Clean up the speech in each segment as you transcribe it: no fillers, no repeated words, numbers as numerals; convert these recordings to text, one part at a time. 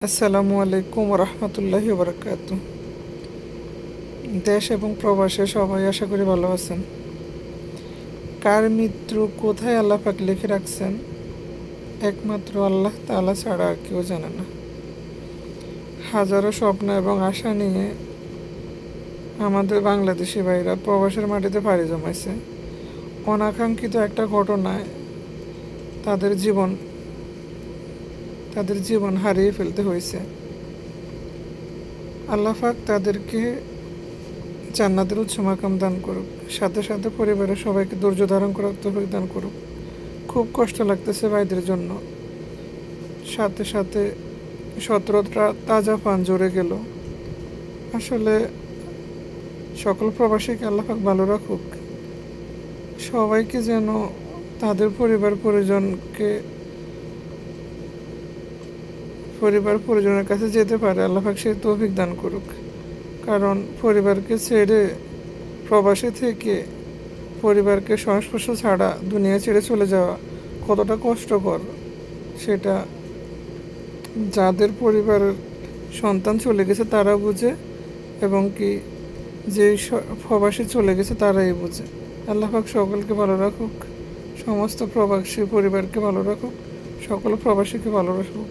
আসসালামু আলাইকুম রহমতুল্লাহি বারাকাতু। দেশ এবং প্রবাসে সবাই আশা করি ভালো আছেন। কার মৃত্যু কোথায় আল্লাহ পাক লিখে রাখছেন একমাত্র আল্লাহ তাআলা ছাড়া আর কেউ জানে না। হাজারো স্বপ্ন এবং আশা নিয়ে আমাদের বাংলাদেশি ভাইরা প্রবাসের মাটিতে পাড়ি জমাইছে। অনাকাঙ্ক্ষিত একটা ঘটনায় তাদের জীবন হারিয়ে ফেলতে হয়েছে। আল্লাহ পাক তাদেরকে জান্নাতের উচ্চ মাকাম দান করুক, সাথে সাথে পরিবারের সবাইকে ধৈর্য ধারণ করার তৌফিক দান করুক। খুব কষ্ট লাগতেছে ভাইদের জন্য। সাথে সাথে 17টা তাজা পান জুড়ে গেল। আসলে সকল প্রবাসীকে আল্লাহ পাক ভালো রাখুক, সবাইকে যেন তাদের পরিবার পরিজনের কাছে যেতে পারে আল্লাহ পাক সেই তৌফিক দান করুক। কারণ পরিবারকে ছেড়ে প্রবাসী থেকে পরিবারকে সংস্পর্শ ছাড়া দুনিয়া ছেড়ে চলে যাওয়া কতটা কষ্টকর, সেটা যাদের পরিবারের সন্তান চলে গেছে তারা বুঝে, এবং কি যে প্রবাসী চলে গেছে তারাই বুঝে। আল্লাহ পাক সকলকে ভালো রাখুক, সমস্ত প্রবাসী পরিবারকে ভালো রাখুক, সকল প্রবাসীকে ভালো রাখুক।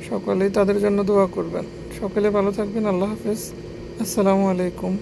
সকলেই তাদের জন্য দোয়া করবেন। সকলে ভালো থাকবেন। আল্লাহ হাফেজ। আসসালামু আলাইকুম।